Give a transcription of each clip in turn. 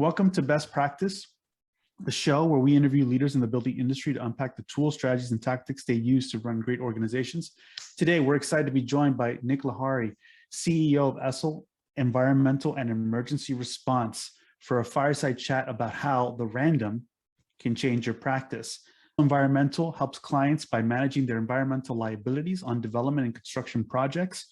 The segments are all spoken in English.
Welcome to Best Practice, the show where we interview leaders in the building industry to unpack the tools, strategies, and tactics they use to run great organizations. Today, we're excited to be joined by Nik Lahri, CEO of Essel Enviromental and Emergency Response, for a fireside chat about how the random can change your practice. Enviromental helps clients by managing their environmental liabilities on development and construction projects.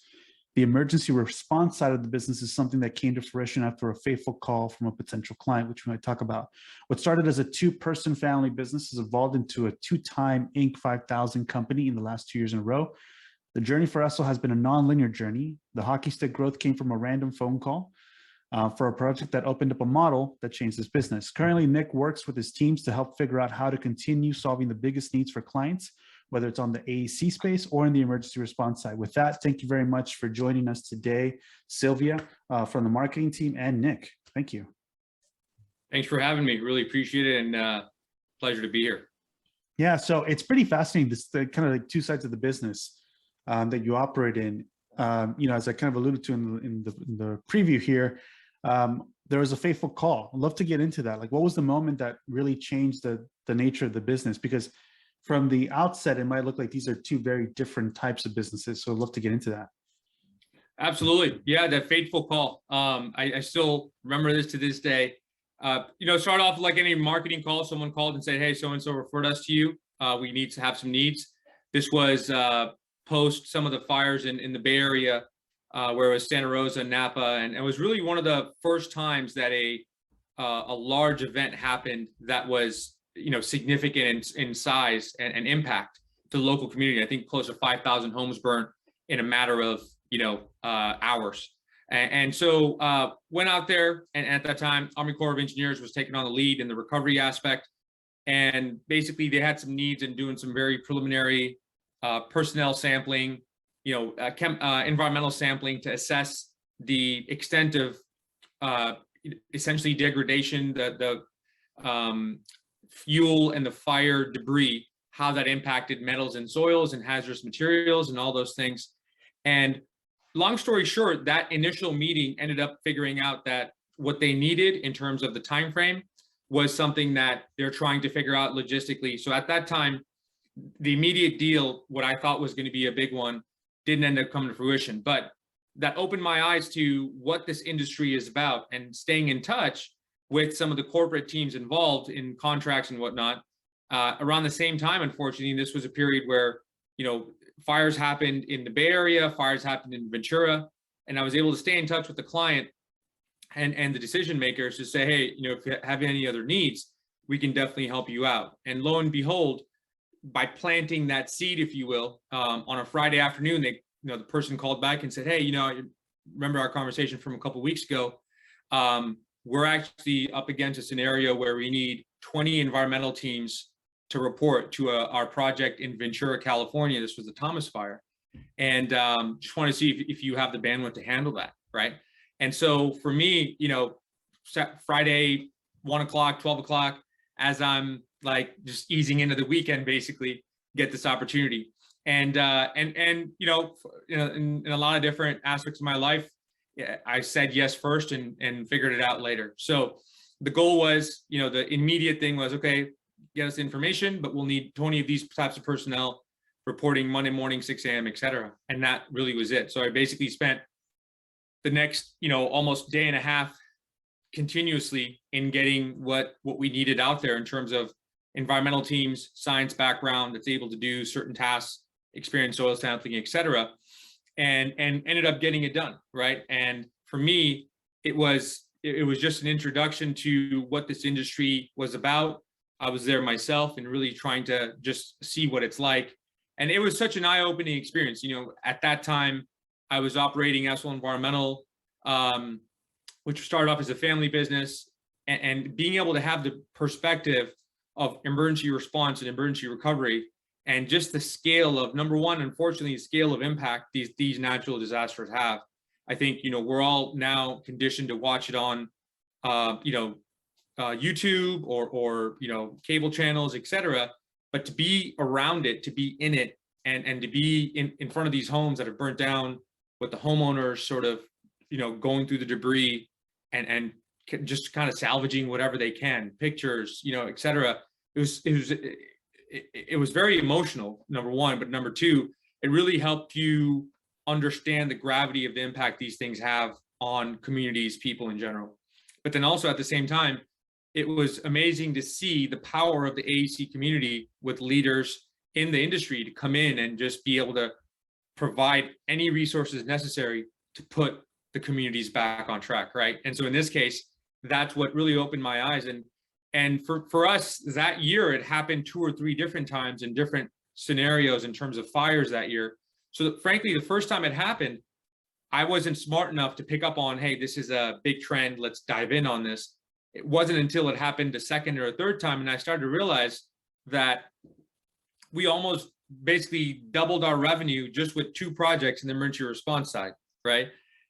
The emergency response side of the business is something that came to fruition after a fateful call from a potential client, which we might talk about. What started as a two-person family business has evolved into a two-time Inc. 5000 company in the last 2 years in a row. The journey for Essel has been a non-linear journey. The hockey stick growth came from a random phone call for a project that opened up a model that changed his business. Currently, Nik works with his teams to help figure out how to continue solving the biggest needs for clients, whether it's on the AEC space or in the emergency response side. With that, thank you very much for joining us today, Sylvia from the marketing team, and Nik. Thank you. Thanks for having me. Really appreciate it, and pleasure to be here. Yeah, so it's pretty fascinating, this kind of like two sides of the business that you operate in. As I kind of alluded to in the preview here, there was a fateful call. I'd love to get into that. Like, what was the moment that really changed the nature of the business? Because from the outset, it might look like these are two very different types of businesses. So I'd love to get into that. Absolutely. Yeah, that fateful call. I still remember this to this day. Start off like any marketing call. Someone called and said, hey, so-and-so referred us to you. We need to have some needs. This was post some of the fires in the Bay Area, where it was Santa Rosa and Napa. And it was really one of the first times that a large event happened that was significant in size and impact to the local community. I think close to 5,000 homes burnt in a matter of hours. And so went out there, and at that time, Army Corps of Engineers was taking on the lead in the recovery aspect. And basically, they had some needs in doing some very preliminary personnel sampling, environmental sampling to assess the extent of essentially degradation, the fuel and the fire debris, how that impacted metals and soils and hazardous materials and all those things. And long story short, that initial meeting ended up figuring out that what they needed in terms of the time frame was something that they're trying to figure out logistically. So at that time, the immediate deal, what I thought was going to be a big one, didn't end up coming to fruition. But that opened my eyes to what this industry is about, and staying in touch with some of the corporate teams involved in contracts and whatnot. Around the same time, unfortunately, this was a period where, fires happened in the Bay Area, fires happened in Ventura, and I was able to stay in touch with the client and the decision makers to say, hey, if you have any other needs, we can definitely help you out. And lo and behold, by planting that seed, if you will, on a Friday afternoon, the person called back and said, hey, I remember our conversation from a couple of weeks ago. We're actually up against a scenario where we need 20 environmental teams to report to our project in Ventura, California. This was the Thomas Fire. And just want to see if you have the bandwidth to handle that, right? And so for me, Friday, 1 o'clock, 12 o'clock, as I'm like just easing into the weekend, basically get this opportunity. And in a lot of different aspects of my life, I said yes first and figured it out later. So the goal was, the immediate thing was, okay, get us information, but we'll need 20 of these types of personnel reporting Monday morning, 6 a.m., et cetera. And that really was it. So I basically spent the next, almost day and a half continuously in getting what we needed out there in terms of environmental teams, science background that's able to do certain tasks, experience soil sampling, et cetera. And ended up getting it done, right? And for me, it was just an introduction to what this industry was about. I was there myself and really trying to just see what it's like. And it was such an eye-opening experience. At that time, I was operating Essel Enviromental, which started off as a family business, and being able to have the perspective of emergency response and emergency recovery, and just the scale of, number one, unfortunately, the scale of impact these natural disasters have. I think, we're all now conditioned to watch it on, YouTube or cable channels, et cetera. But to be around it, to be in it, and to be in front of these homes that have burnt down, with the homeowners sort of, going through the debris and just kind of salvaging whatever they can, pictures, et cetera. It was very emotional, number one, but number two, it really helped you understand the gravity of the impact these things have on communities, people in general. But then also at the same time, it was amazing to see the power of the AEC community with leaders in the industry to come in and just be able to provide any resources necessary to put the communities back on track, right? And so in this case, that's what really opened my eyes. And for us that year, it happened 2 or 3 different times in different scenarios in terms of fires that year. So that, frankly, the first time it happened, I wasn't smart enough to pick up on, hey, this is a big trend, let's dive in on this. It wasn't until it happened a second or a third time, and I started to realize that we almost basically doubled our revenue just with 2 projects in the emergency response side, right?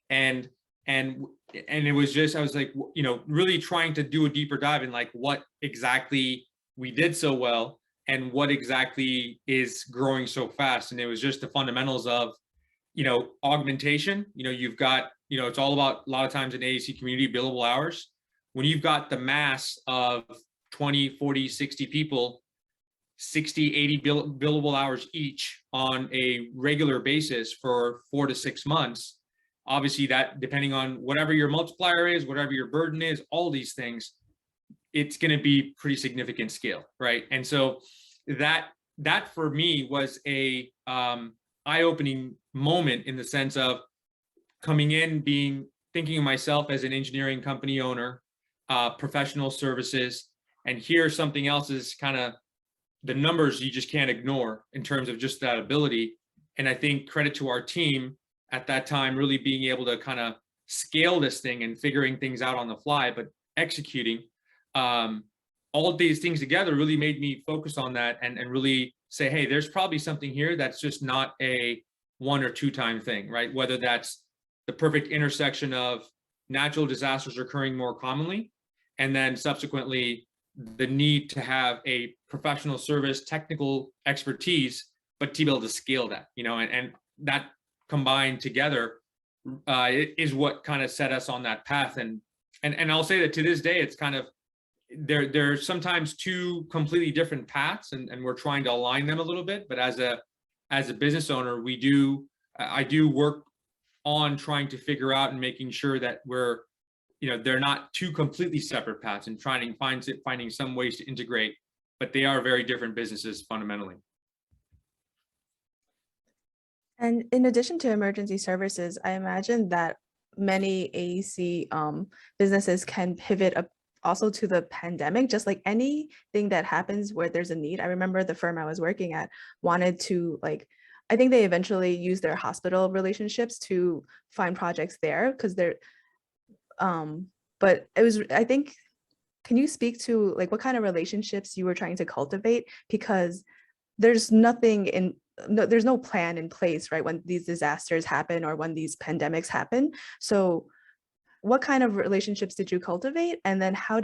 And it was just, I was like, really trying to do a deeper dive in like what exactly we did so well and what exactly is growing so fast. And it was just the fundamentals of, augmentation. You've got, it's all about, a lot of times in AEC community, billable hours. When you've got the mass of 20, 40, 60 people, 60, 80 billable hours each on a regular basis for 4 to 6 months, obviously that, depending on whatever your multiplier is, whatever your burden is, all these things, it's going to be pretty significant scale, right? And so that for me was a eye-opening moment in the sense of coming in, thinking of myself as an engineering company owner, professional services, and here something else is kind of the numbers you just can't ignore in terms of just that ability. And I think credit to our team at that time, really being able to kind of scale this thing and figuring things out on the fly, but executing all of these things together really made me focus on that and really say, hey, there's probably something here that's just not a 1 or 2 time thing, right? Whether that's the perfect intersection of natural disasters occurring more commonly, and then subsequently the need to have a professional service, technical expertise, but to be able to scale that, and that combined together is what kind of set us on that path. And I'll say that to this day, it's kind of, there's sometimes 2 completely different paths, and we're trying to align them a little bit. But as a business owner, I do work on trying to figure out and making sure that we're, they're not 2 completely separate paths, and finding some ways to integrate, but they are very different businesses fundamentally. And in addition to emergency services, I imagine that many AEC businesses can pivot up also to the pandemic, just like anything that happens where there's a need. I remember the firm I was working at wanted to, I think they eventually used their hospital relationships to find projects there because they're, but it was, I think, can you speak to what kind of relationships you were trying to cultivate? Because there's there's no plan in place, right, when these disasters happen or when these pandemics happen. So what kind of relationships did you cultivate? And then how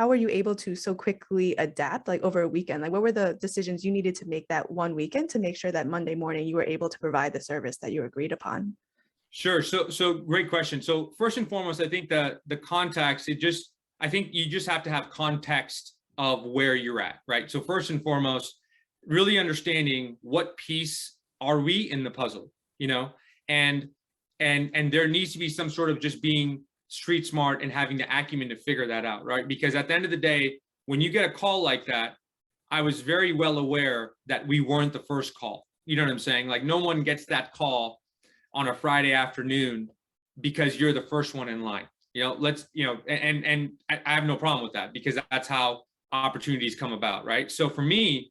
were you able to so quickly adapt over a weekend? What were the decisions you needed to make that one weekend to make sure that Monday morning you were able to provide the service that you agreed upon? Sure. So great question. So first and foremost, I think the context, I think you just have to have context of where you're at, right? So first and foremost, really understanding what piece are we in the puzzle, and there needs to be some sort of just being street smart and having the acumen to figure that out, right? Because at the end of the day, when you get a call like that, I was very well aware that we weren't the first call. You know what I'm saying? No one gets that call on a Friday afternoon because you're the first one in line. And I have no problem with that, because that's how opportunities come about, right? So for me,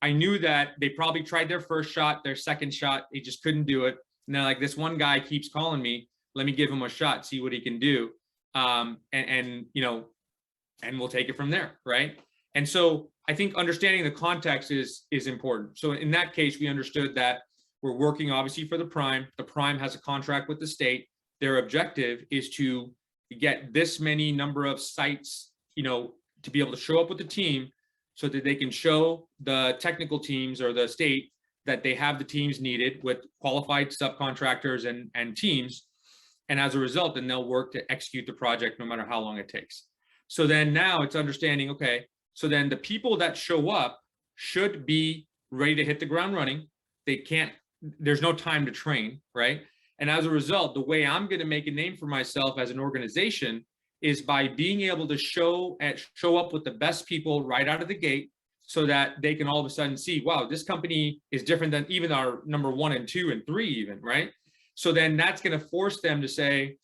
I knew that they probably tried their first shot, their second shot, they just couldn't do it. And they're like, this one guy keeps calling me, let me give him a shot, see what he can do. And we'll take it from there, right? And so I think understanding the context is important. So in that case, we understood that we're working obviously for the prime. The prime has a contract with the state. Their objective is to get this many number of sites, to be able to show up with the team so that they can show the technical teams or the state that they have the teams needed with qualified subcontractors and teams. And as a result, then they'll work to execute the project no matter how long it takes. So then now it's understanding, okay, so then the people that show up should be ready to hit the ground running. They can't, there's no time to train, right? And as a result, the way I'm going to make a name for myself as an organization is by being able to show up with the best people right out of the gate, so that they can all of a sudden see, wow, this company is different than even our number 1 and 2 and 3 even, right? So then that's going to force them to say,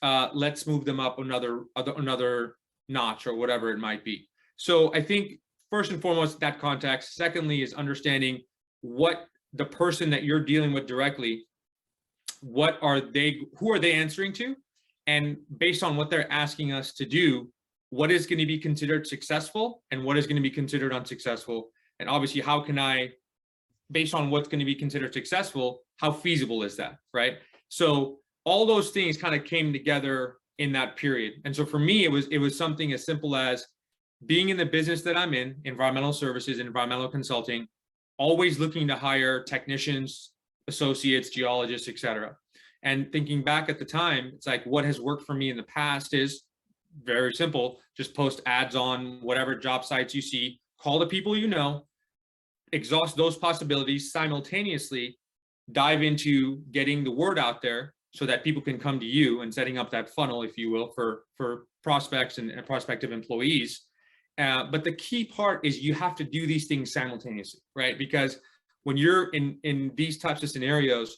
let's move them up another notch or whatever it might be. So I think first and foremost, that context. Secondly is understanding what the person that you're dealing with directly, who are they answering to? And based on what they're asking us to do, what is going to be considered successful and what is going to be considered unsuccessful? And obviously, how can I, based on what's going to be considered successful, how feasible is that, right? So all those things kind of came together in that period. And so for me, it was something as simple as being in the business that I'm in, environmental services and environmental consulting, always looking to hire technicians, associates, geologists, et cetera. And thinking back at the time, it's like what has worked for me in the past is very simple. Just post ads on whatever job sites you see, call the people you know, exhaust those possibilities, simultaneously dive into getting the word out there so that people can come to you and setting up that funnel, if you will, for prospects and prospective employees. But the key part is you have to do these things simultaneously, right? Because when you're in these types of scenarios,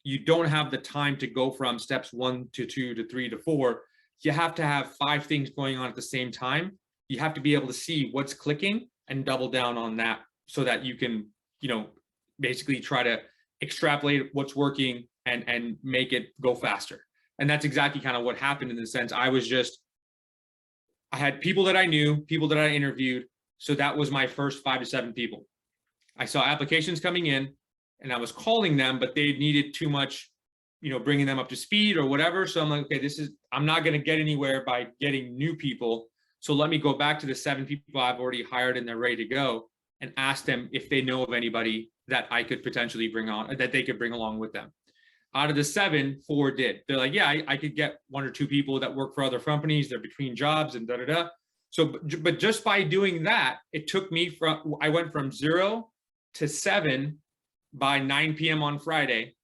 you don't have the time to go from steps 1 to 2 to 3 to 4. You have to have 5 things going on at the same time. You have to be able to see what's clicking and double down on that so that you can, basically try to extrapolate what's working and make it go faster. And that's exactly kind of what happened in the sense I had people that I knew, people that I interviewed. So that was my first 5 to 7 people. I saw applications coming in and I was calling them, but they needed too much, bringing them up to speed or whatever. So I'm like, okay, I'm not going to get anywhere by getting new people. So let me go back to the 7 people I've already hired and they're ready to go and ask them if they know of anybody that I could potentially bring on, that they could bring along with them. Out of the 7, 4 did. They're like, yeah, I could get 1 or 2 people that work for other companies. They're between jobs and da-da-da. So, but just by doing that, it took me I went from 0 to 7 by 9 p.m. on Friday.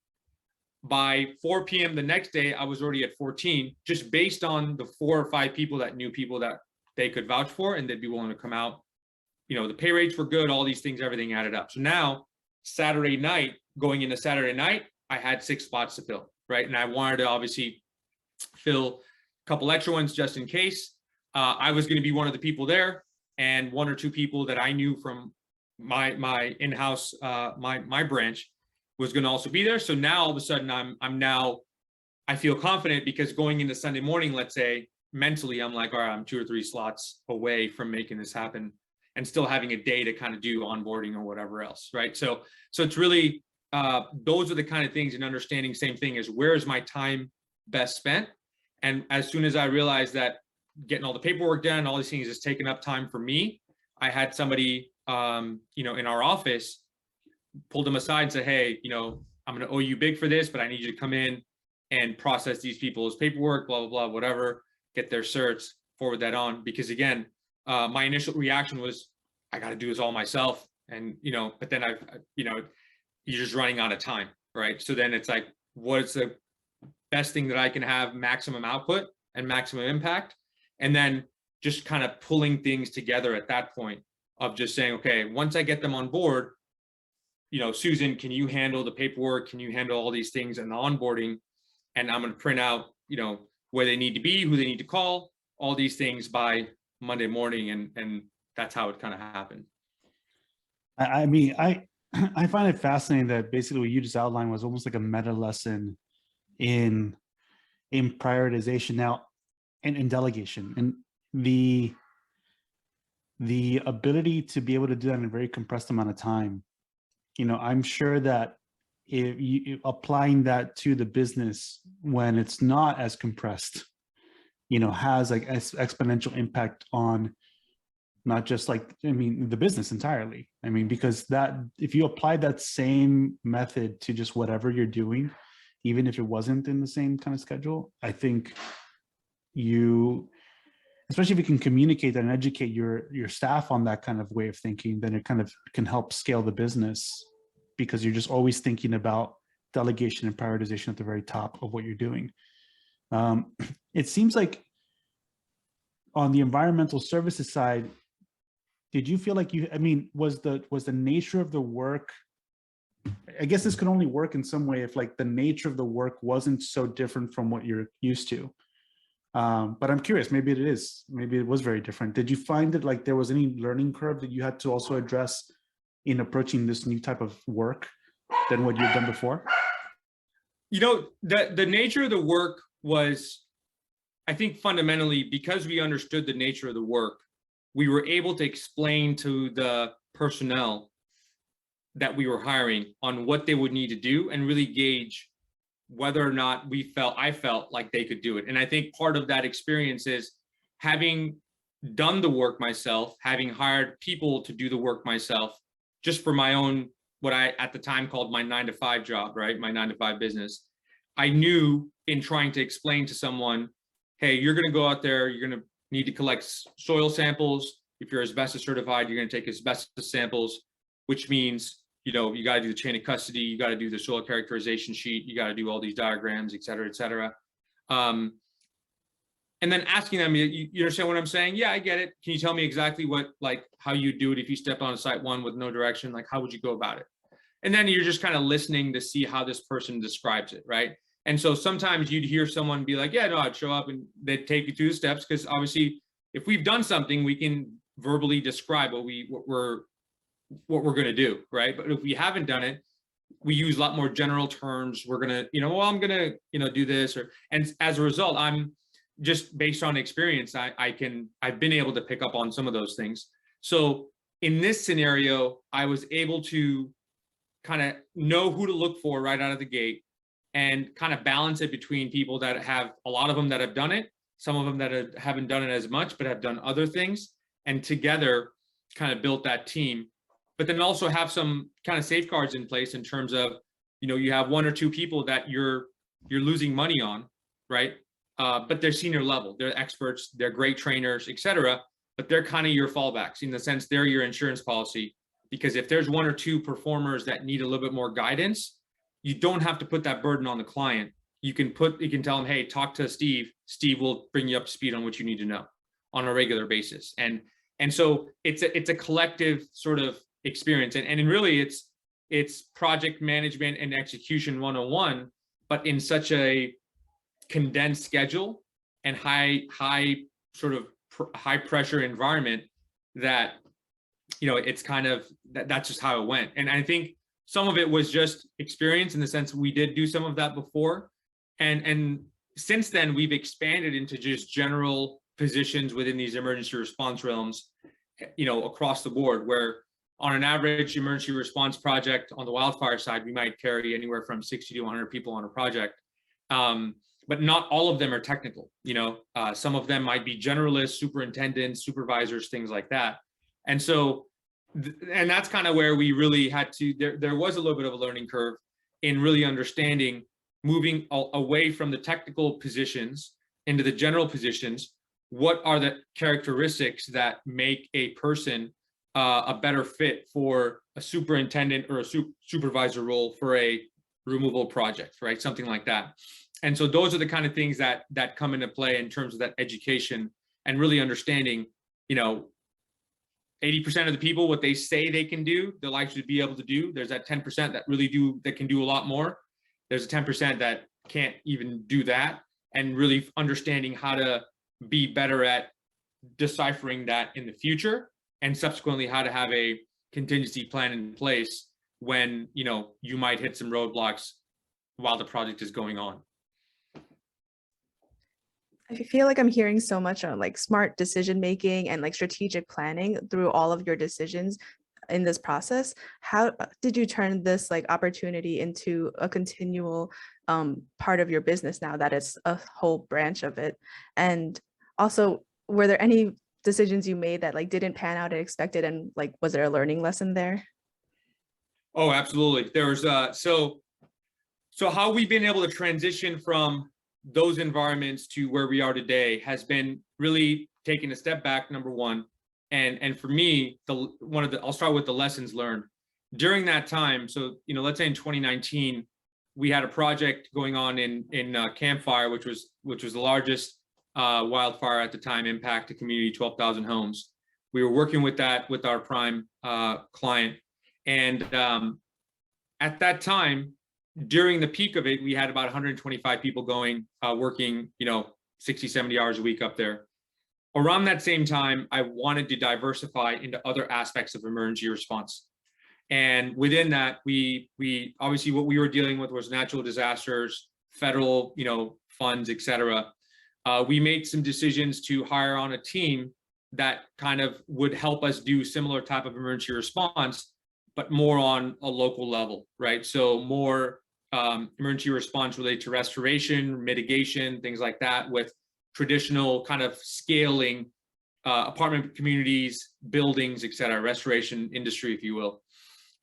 By 4 p.m. the next day, I was already at 14, just based on the 4 or 5 people that knew people that they could vouch for and they'd be willing to come out. The pay rates were good, all these things, everything added up. So now Saturday night, going into Saturday night, I had 6 spots to fill, right? And I wanted to obviously fill a couple extra ones just in case. I was going to be one of the people there, and 1 or 2 people that I knew from my in-house, my branch was going to also be there. So now all of a sudden I feel confident because going into Sunday morning, let's say, mentally, I'm like, all right, I'm 2 or 3 slots away from making this happen and still having a day to kind of do onboarding or whatever else, right? So it's really, those are the kind of things, and understanding same thing as where is my time best spent. And as soon as I realized that getting all the paperwork done, all these things is taking up time for me, I had somebody, in our office, pulled them aside and said, hey, I'm going to owe you big for this, but I need you to come in and process these people's paperwork, blah, blah, blah, whatever, get their certs, forward that on. Because again, my initial reaction was, I got to do this all myself. And, but then you're just running out of time, right? So then it's like, what's the best thing that I can have maximum output and maximum impact? And then just kind of pulling things together at that point of just saying, okay, once I get them on board, Susan, can you handle the paperwork? Can you handle all these things and the onboarding? And I'm going to print out, where they need to be, who they need to call, all these things by Monday morning. And that's how it kind of happened. I mean, I find it fascinating that basically what you just outlined was almost like a meta lesson in prioritization now and in delegation, and the ability to be able to do that in a very compressed amount of time. I'm sure that if you applying that to the business when it's not as compressed, has like exponential impact on not just the business entirely. Because that, if you apply that same method to just whatever you're doing, even if it wasn't in the same kind of schedule. I think you, especially if you can communicate that and educate your staff on that kind of way of thinking, then it kind of can help scale the business, because you're just always thinking about delegation and prioritization at the very top of what you're doing. It seems like on the environmental services side, did you feel like was the nature of the work, I guess this could only work in some way if like the nature of the work wasn't so different from what you're used to. But I'm curious, maybe it was very different. Did you find that like there was any learning curve that you had to also address in approaching this new type of work than what you've done before? You know, the nature of the work was, I think fundamentally, because we understood the nature of the work, we were able to explain to the personnel that we were hiring on what they would need to do and really gauge whether or not I felt like they could do it. And I think part of that experience is having done the work myself, having hired people to do the work myself, just for my own, what I at the time called my 9-to-5 job, right? My 9-to-5 business. I knew in trying to explain to someone, hey, you're going to go out there, you're going to need to collect soil samples. If you're asbestos certified, you're going to take asbestos samples, which means, you know, you got to do the chain of custody, you got to do the soil characterization sheet, you got to do all these diagrams, et cetera, et cetera. And then asking them, you understand what I'm saying? Yeah, I get it. Can you tell me exactly how you do it if you stepped on site one with no direction? Like, how would you go about it? And then you're just kind of listening to see how this person describes it, right? And so sometimes you'd hear someone be like, yeah, no, I'd show up, and they'd take you through the steps, because obviously if we've done something, we can verbally describe what we're going to do, right? But if we haven't done it, we use a lot more general terms. We're going to, well, I'm going to, do this, and as a result, I'm just based on experience, I've been able to pick up on some of those things. So in this scenario, I was able to kind of know who to look for right out of the gate, and kind of balance it between people that have, a lot of them that have done it, some of them that haven't done it as much, but have done other things, and together kind of built that team. But then also have some kind of safeguards in place in terms of, you have 1 or 2 people that you're losing money on, right? But they're senior level, they're experts, they're great trainers, et cetera, but they're kind of your fallbacks, in the sense they're your insurance policy. Because if there's 1 or 2 performers that need a little bit more guidance, you don't have to put that burden on the client. You can tell them, hey, talk to Steve. Steve will bring you up to speed on what you need to know on a regular basis. And so it's a collective sort of experience. And really it's project management and execution 101, but in such a condensed schedule and high pressure environment that, it's kind of, that's just how it went. And I think some of it was just experience, in the sense we did do some of that before. And since then, we've expanded into just general positions within these emergency response realms, across the board, where on an average emergency response project on the wildfire side, we might carry anywhere from 60 to 100 people on a project. But not all of them are technical. Some of them might be generalists, superintendents, supervisors, things like that. And so, and that's kind of where we really had to, there was a little bit of a learning curve in really understanding, moving away from the technical positions into the general positions. What are the characteristics that make a person a better fit for a superintendent or a supervisor role for a removal project, right? Something like that. And so those are the kind of things that come into play in terms of that education, and really understanding, 80% of the people, what they say they can do, they'll actually be able to do. There's that 10% that can do a lot more. There's a 10% that can't even do that, and really understanding how to be better at deciphering that in the future, and subsequently how to have a contingency plan in place when, you might hit some roadblocks while the project is going on. I feel like I'm hearing so much on like smart decision making and like strategic planning through all of your decisions in this process. How did you turn this like opportunity into a continual part of your business now that it's a whole branch of it? And also, were there any decisions you made that like didn't pan out as expected, and like was there a learning lesson there? Oh, absolutely. There was so So how we've been able to transition from those environments to where we are today has been really taking a step back, number one. And for me, I'll start with the lessons learned during that time. So, let's say in 2019, we had a project going on in Campfire, which was the largest wildfire at the time, impact to community, 12,000 homes. We were working with our prime client. And at that time, during the peak of it, we had about 125 people going, working, 60, 70 hours a week up there. Around that same time, I wanted to diversify into other aspects of emergency response. And within that, we obviously what we were dealing with was natural disasters, federal, funds, et cetera. We made some decisions to hire on a team that kind of would help us do similar type of emergency response, but more on a local level, right? So more emergency response related to restoration, mitigation, things like that, with traditional kind of scaling apartment communities, buildings, et cetera, restoration industry, if you will.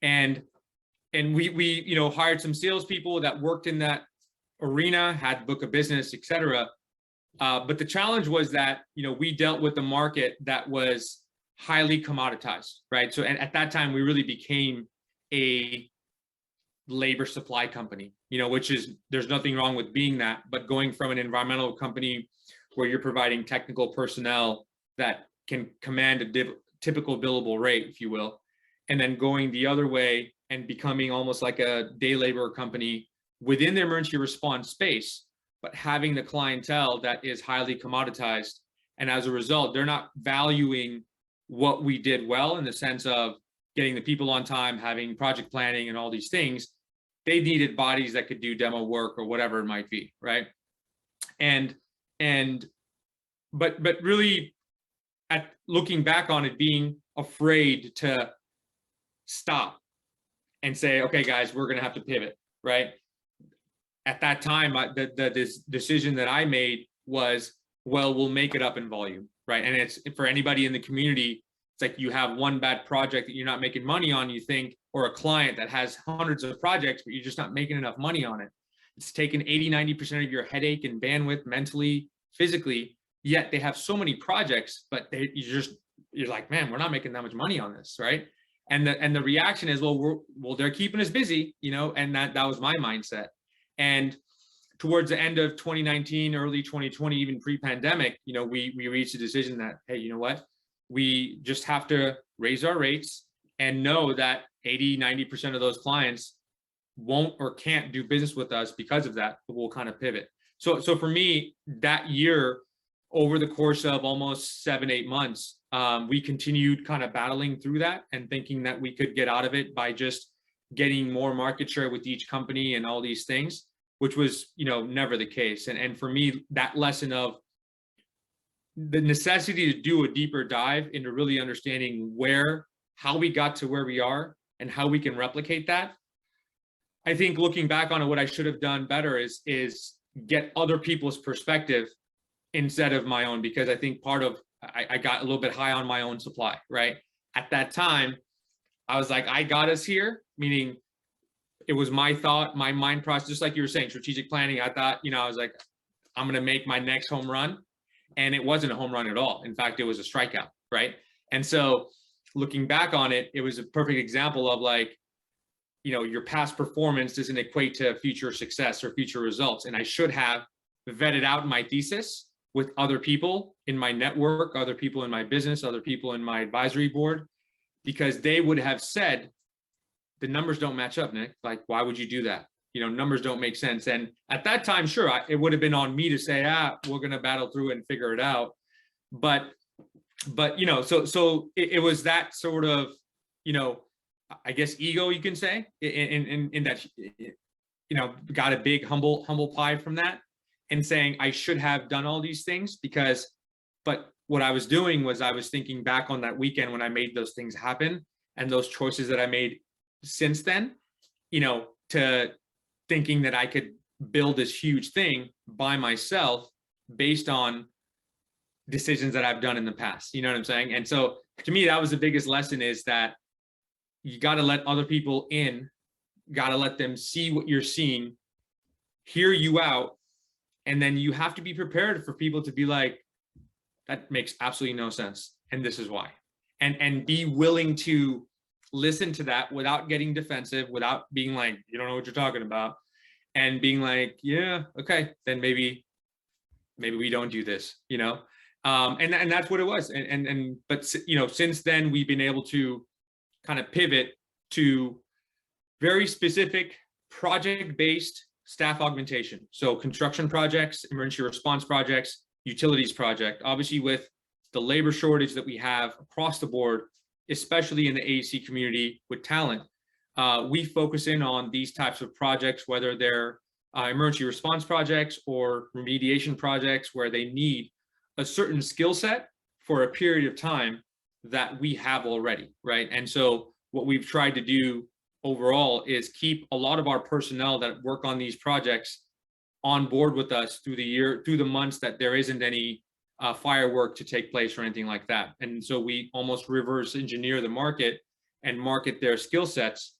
And we hired some salespeople that worked in that arena, had book of business, et cetera. But the challenge was that, we dealt with a market that was highly commoditized, right? So at that time, we really became a labor supply company, which is, there's nothing wrong with being that, but going from an environmental company where you're providing technical personnel that can command a typical billable rate, if you will, and then going the other way and becoming almost like a day labor company within the emergency response space, but having the clientele that is highly commoditized. And as a result, they're not valuing what we did well in the sense of getting the people on time, having project planning and all these things. They needed bodies that could do demo work or whatever it might be, right? But really, at looking back on it, being afraid to stop and say, okay, guys, we're going to have to pivot, right? At that time, this decision that I made was, well, we'll make it up in volume, right? And it's for anybody in the community, it's like you have one bad project that you're not making money on, you think, or a client that has hundreds of projects, but you're just not making enough money on it. It's taken 80, 90% of your headache and bandwidth mentally, physically, yet they have so many projects, but you're like, man, we're not making that much money on this, right? And the reaction is, well, they're keeping us busy, and that was my mindset. And towards the end of 2019, early 2020, even pre-pandemic, we reached a decision that, hey, you know what? We just have to raise our rates and know that 80, 90% of those clients won't or can't do business with us because of that, but we'll kind of pivot. So for me, that year, over the course of almost 7-8 months, we continued kind of battling through that and thinking that we could get out of it by just getting more market share with each company and all these things, which was, never the case. And for me, that lesson of the necessity to do a deeper dive into really understanding how we got to where we are and how we can replicate that. I think looking back on it, what I should have done better is get other people's perspective instead of my own, because I think I got a little bit high on my own supply, right? At that time, I was like, I got us here, meaning it was my thought, my mind process, just like you were saying, strategic planning. I thought, I was like, I'm going to make my next home run. And it wasn't a home run at all. In fact, it was a strikeout, right? And so looking back on it, it was a perfect example of like, your past performance doesn't equate to future success or future results. And I should have vetted out my thesis with other people in my network, other people in my business, other people in my advisory board, because they would have said, the numbers don't match up, Nick. Like, why would you do that? Numbers don't make sense. And at that time, sure, it would have been on me to say, we're going to battle through and figure it out. But so it was that sort of, I guess, ego, you can say, in that, got a big humble pie from that and saying I should have done all these things but what I was doing was I was thinking back on that weekend when I made those things happen and those choices that I made since then, to thinking that I could build this huge thing by myself based on decisions that I've done in the past. You know what I'm saying? And so to me, that was the biggest lesson, is that you got to let other people in, got to let them see what you're seeing, hear you out, and then you have to be prepared for people to be like, that makes absolutely no sense, and this is why. And be willing to listen to that without getting defensive, without being like, you don't know what you're talking about, and being like, yeah, okay, then maybe we don't do this, you know? And that's what it was. But you know, since then we've been able to kind of pivot to very specific project-based staff augmentation. So construction projects, emergency response projects, utilities project. Obviously, with the labor shortage that we have across the board, especially in the AEC community with talent, we focus in on these types of projects, whether they're emergency response projects or remediation projects where they need a certain skill set for a period of time that we have already, right? And so what we've tried to do overall is keep a lot of our personnel that work on these projects on board with us through the months that there isn't any firework to take place or anything like that. And so we almost reverse engineer the market and market their skill sets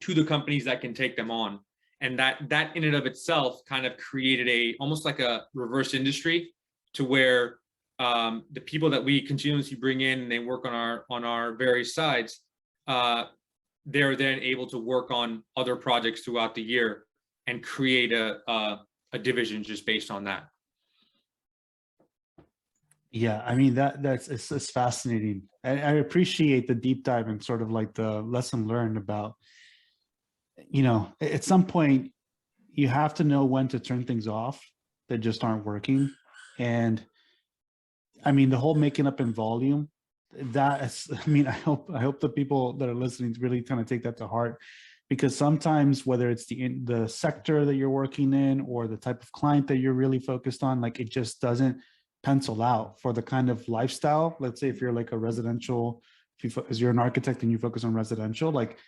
to the companies that can take them on. And that in and of itself kind of created almost like a reverse industry, to where the people that we continuously bring in and they work on our various sides, they're then able to work on other projects throughout the year and create a division just based on that. Yeah, I mean, it's fascinating. I appreciate the deep dive and sort of like the lesson learned about, you know, at some point you have to know when to turn things off that just aren't working. And I mean, the whole making up in volume, that is, I mean, I hope the people that are listening really kind of take that to heart, because sometimes whether it's the sector that you're working in or the type of client that you're really focused on, like it just doesn't pencil out for the kind of lifestyle. Let's say if you're like a residential, if you're an architect and you focus on residential, like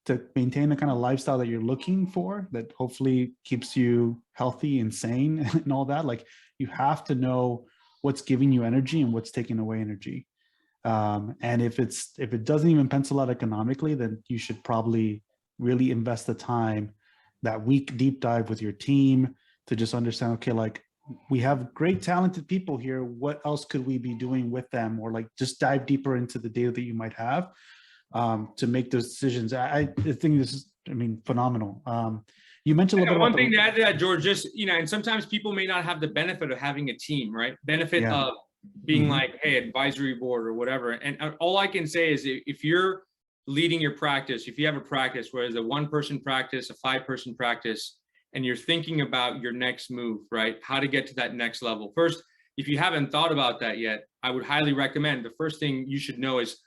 to maintain the kind of lifestyle that you're looking for, that hopefully keeps you healthy and sane and all that, like you have to know what's giving you energy and what's taking away energy. And if it doesn't even pencil out economically, then you should probably really invest the time, that week deep dive with your team to just understand, okay, like we have great talented people here, what else could we be doing with them? Or like just dive deeper into the data that you might have to make those decisions. I think this is, I mean, phenomenal. You mentioned a little bit about one thing to add to that, George, just, you know, and sometimes people may not have the benefit of having a team, right? Benefit of being like, hey, advisory board or whatever. And all I can say is if you're leading your practice, if you have a practice where it's a 1-person practice, a 5-person practice, and you're thinking about your next move, right? How to get to that next level. First, if you haven't thought about that yet, I would highly recommend the first thing you should know is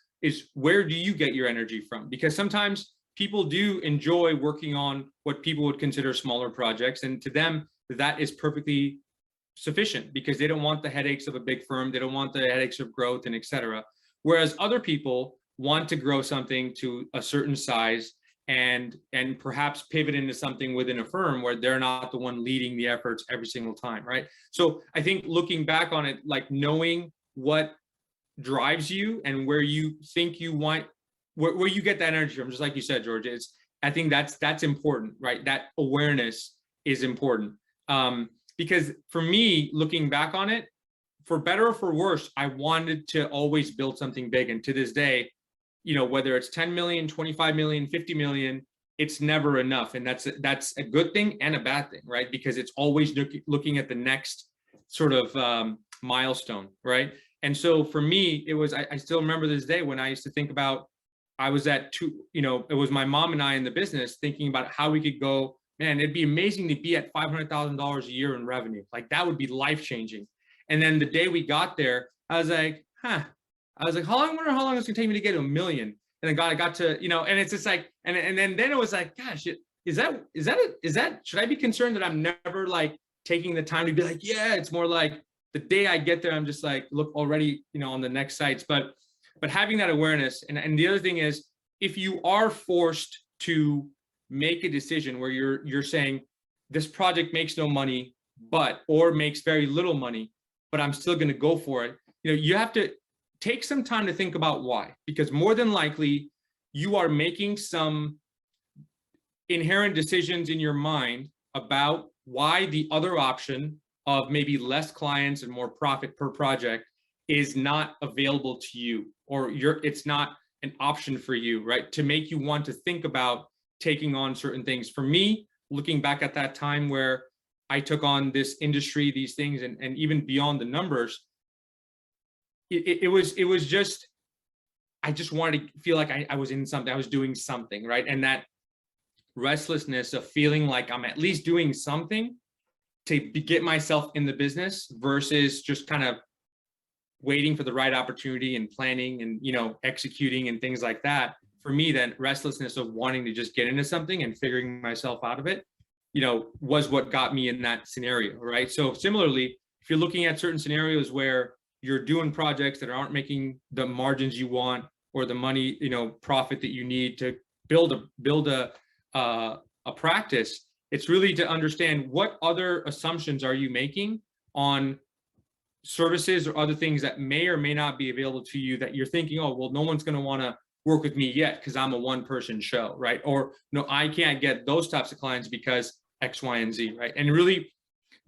where do you get your energy from? Because sometimes people do enjoy working on what people would consider smaller projects. And to them, that is perfectly sufficient because they don't want the headaches of a big firm. They don't want the headaches of growth and et cetera. Whereas other people want to grow something to a certain size and perhaps pivot into something within a firm where they're not the one leading the efforts every single time, right? So I think looking back on it, like knowing what drives you and where you think you want, where you get that energy from, just like you said, George, I think that's important, right? That awareness is important. Because for me, looking back on it, for better or for worse, I wanted to always build something big. And to this day, you know, whether it's 10 million, 25 million, 50 million, it's never enough. And that's a good thing and a bad thing, right? Because it's always looking at the next sort of milestone, right? And so for me, it was, I still remember this day when I used to think about, I was at it was my mom and I in the business thinking about how we could go, man, it'd be amazing to be at $500,000 a year in revenue. Like that would be life-changing. And then the day we got there, I was like, how long it's gonna take me to get to $1 million? And then I got to, and it's just like, and then it was like, gosh, is that, should I be concerned that I'm never like taking the time to be like, yeah, it's more like the day I get there, I'm just like, look already, on the next sites, but having that awareness. And the other thing is, if you are forced to make a decision where you're saying this project makes no money, or makes very little money, but I'm still going to go for it. You have to take some time to think about why, because more than likely you are making some inherent decisions in your mind about why the other option of maybe less clients and more profit per project is not available to you, or it's not an option for you, right? To make you want to think about taking on certain things. For me, looking back at that time where I took on this industry, these things, and even beyond the numbers, it was just, I just wanted to feel like I was in something, I was doing something, right? And that restlessness of feeling like I'm at least doing something to get myself in the business versus just kind of waiting for the right opportunity and planning and, you know, executing and things like that. For me, that restlessness of wanting to just get into something and figuring myself out of it, you know, was what got me in that scenario, right? So similarly, if you're looking at certain scenarios where you're doing projects that aren't making the margins you want or the money, you know, profit that you need to build a practice, it's really to understand what other assumptions are you making on services or other things that may or may not be available to you that you're thinking, oh, well, no one's going to want to work with me yet because I'm a one-person show, right? Or no, I can't get those types of clients because X, Y, and Z, right? And really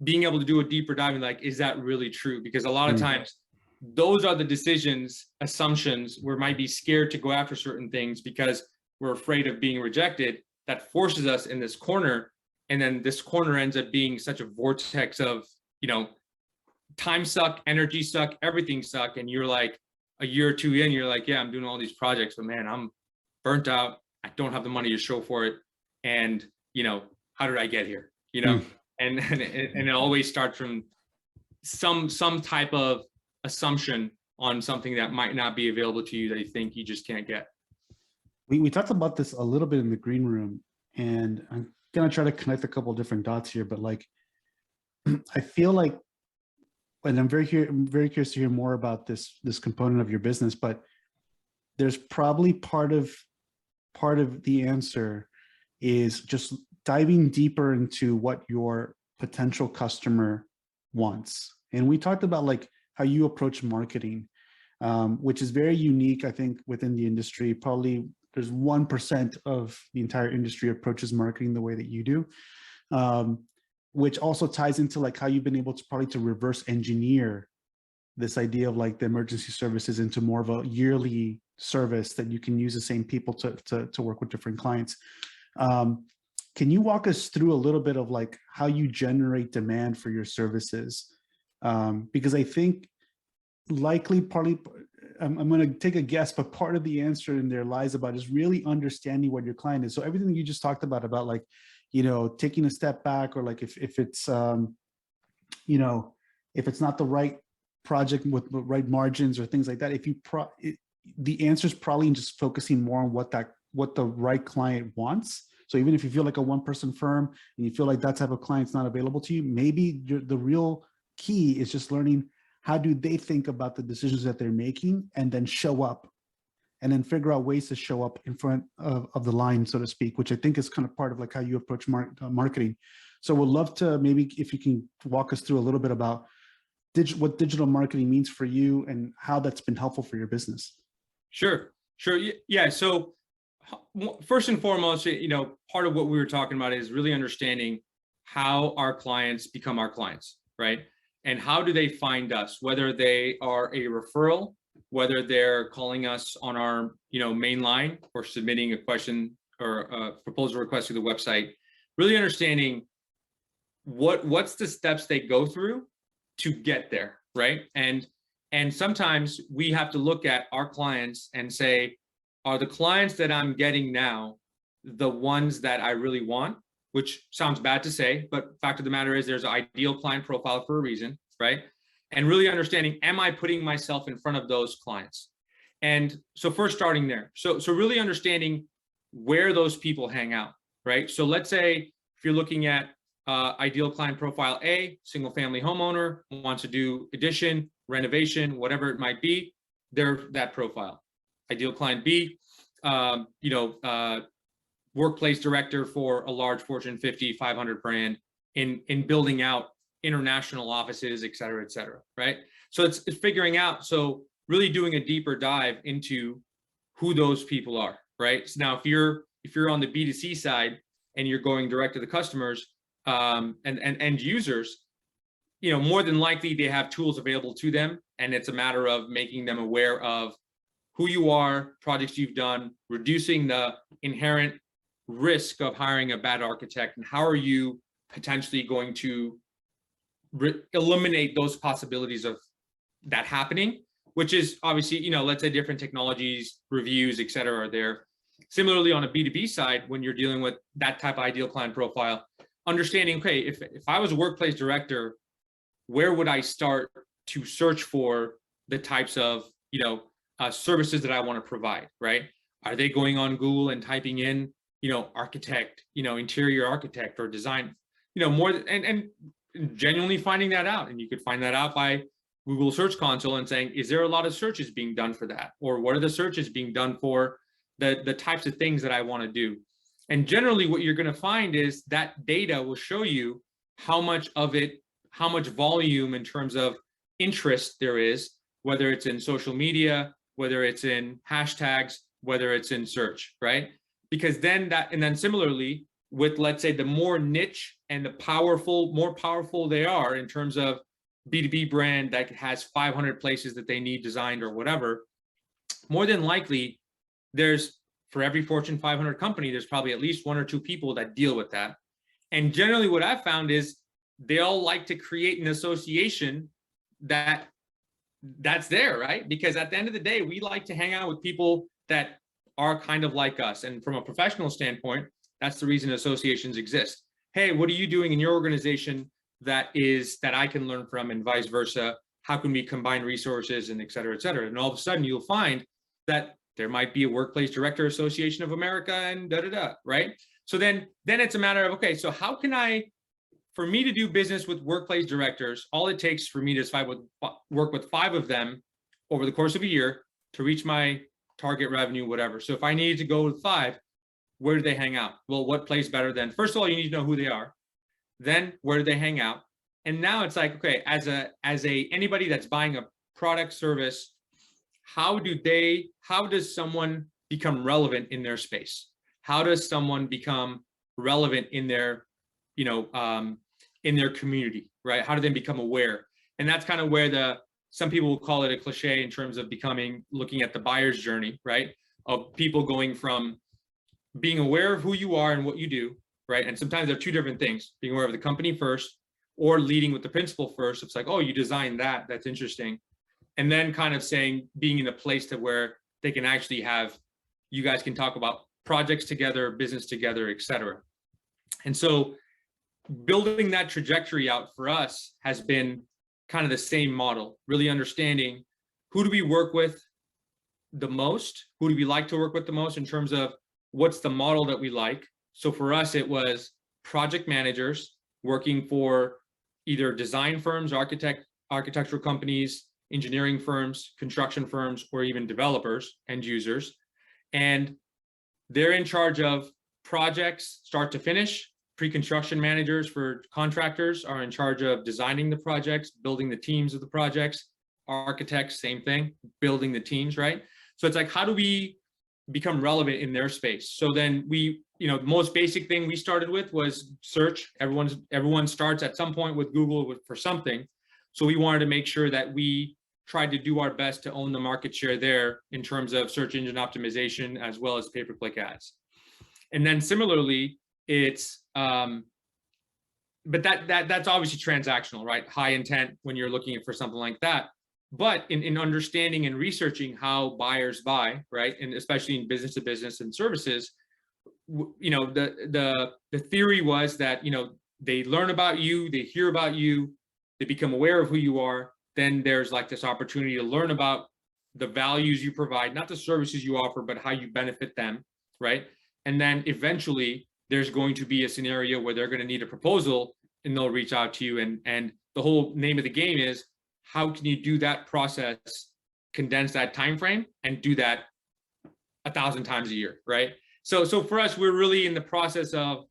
being able to do a deeper dive and like, is that really true? Because a lot of times those are the decisions, assumptions, we might be scared to go after certain things because we're afraid of being rejected. That forces us in this corner. And then this corner ends up being such a vortex of, you know, time suck, energy suck, everything suck. And you're like a year or two in, you're like, yeah, I'm doing all these projects, but man, I'm burnt out. I don't have the money to show for it. And, you know, how did I get here? You know, and it always starts from some type of assumption on something that might not be available to you that you think you just can't get. We talked about this a little bit in the green room, and I'm gonna try to connect a couple of different dots here, but like, I feel like, and I'm very curious to hear more about this component of your business, but there's probably part of the answer is just diving deeper into what your potential customer wants. And we talked about like how you approach marketing, which is very unique, I think, within the industry. Probably there's 1% of the entire industry approaches marketing the way that you do, which also ties into like how you've been able to probably to reverse engineer this idea of like the emergency services into more of a yearly service that you can use the same people to work with different clients. Can you walk us through a little bit of like how you generate demand for your services? Because I think likely partly, I'm going to take a guess, but part of the answer in there lies about is really understanding what your client is. So everything that you just talked about like, you know, taking a step back, or like if it's, you know, if it's not the right project with the right margins or things like that, if you the answer is probably just focusing more on what the right client wants. So even if you feel like a one-person firm and you feel like that type of client's not available to you, maybe the real key is just learning how do they think about the decisions that they're making, and then show up, and then figure out ways to show up in front of the line, so to speak, which I think is kind of part of like how you approach marketing. So we'd love to maybe if you can walk us through a little bit about what digital marketing means for you and how that's been helpful for your business. Sure. Yeah. So first and foremost, you know, part of what we were talking about is really understanding how our clients become our clients, right? And how do they find us, whether they are a referral, whether they're calling us on our, you know, main line, or submitting a question or a proposal request to the website. Really understanding what's the steps they go through to get there, right? And sometimes we have to look at our clients and say, are the clients that I'm getting now the ones that I really want? Which sounds bad to say, but fact of the matter is there's an ideal client profile for a reason, right? And really understanding, am I putting myself in front of those clients? And so first starting there. So really understanding where those people hang out, right? So let's say if you're looking at ideal client profile A, single family homeowner, wants to do addition, renovation, whatever it might be, they're that profile. Ideal client B, you know, workplace director for a large Fortune 50, 500 brand in building out international offices, et cetera, right? So it's figuring out, so really doing a deeper dive into who those people are, right? So now if you're on the B2C side and you're going direct to the customers, and end users, more than likely they have tools available to them, and it's a matter of making them aware of who you are, projects you've done, reducing the inherent risk of hiring a bad architect, and how are you potentially going to eliminate those possibilities of that happening, which is obviously, let's say different technologies, reviews, et cetera, are there. Similarly, on a B2B side, when you're dealing with that type of ideal client profile, understanding, okay, if I was a workplace director, where would I start to search for the types of, services that I want to provide, right? Are they going on Google and typing in, architect, interior architect or design, more, and genuinely finding that out. And you could find that out by Google Search Console and saying, is there a lot of searches being done for that? Or what are the searches being done for the types of things that I want to do? And generally what you're going to find is that data will show you how much volume in terms of interest there is, whether it's in social media, whether it's in hashtags, whether it's in search, right? Because then similarly with, let's say, the more niche and more powerful they are in terms of B2B brand that has 500 places that they need designed or whatever, more than likely for every Fortune 500 company, there's probably at least 1 or 2 people that deal with that. And generally what I've found is they all like to create an association that's there, right? Because at the end of the day, we like to hang out with people that are kind of like us. And from a professional standpoint, that's the reason associations exist. Hey, what are you doing in your organization that I can learn from, and vice versa? How can we combine resources, and et cetera, et cetera? And all of a sudden you'll find that there might be a Workplace Director Association of America and right? So then it's a matter of, okay, so how can for me to do business with workplace directors, all it takes for me to work with 5 of them over the course of a year to reach my target revenue, whatever. So if I needed to go with 5, where do they hang out? Well, what place better than, first of all, you need to know who they are. Then where do they hang out? And now it's like, okay, as anybody that's buying a product, service, how does someone become relevant in their space? How does someone become relevant in their, in their community, right? How do they become aware? And that's kind of where some people will call it a cliche in terms of looking at the buyer's journey, right? Of people going from being aware of who you are and what you do, right? And sometimes they're 2 different things, being aware of the company first or leading with the principal first. It's like, oh, you designed that, that's interesting. And then kind of being in a place to where they can actually you guys can talk about projects together, business together, et cetera. And so building that trajectory out for us has been kind of the same model, really understanding who do we work with the most, who do we like to work with the most in terms of what's the model that we like. So for us, it was project managers working for either design firms, architectural companies, engineering firms, construction firms, or even developers, end users. And they're in charge of projects start to finish. Pre-construction managers for contractors are in charge of designing the projects, building the teams of the projects. Architects, same thing, building the teams, right? So it's like, how do we become relevant in their space? So then the most basic thing we started with was search. Everyone starts at some point with Google for something. So we wanted to make sure that we tried to do our best to own the market share there in terms of search engine optimization as well as pay-per-click ads. And then similarly, it's but that's obviously transactional, right? High intent when you're looking for something like that. But in understanding and researching how buyers buy, right, and especially in business to business and services, the theory was that they learn about you, they hear about you, they become aware of who you are. Then there's like this opportunity to learn about the values you provide, not the services you offer, but how you benefit them, right? And then eventually there's going to be a scenario where they're going to need a proposal and they'll reach out to you. And the whole name of the game is, how can you do that process, condense that time frame, and do that 1,000 times a year, right? So for us, we're really in the process of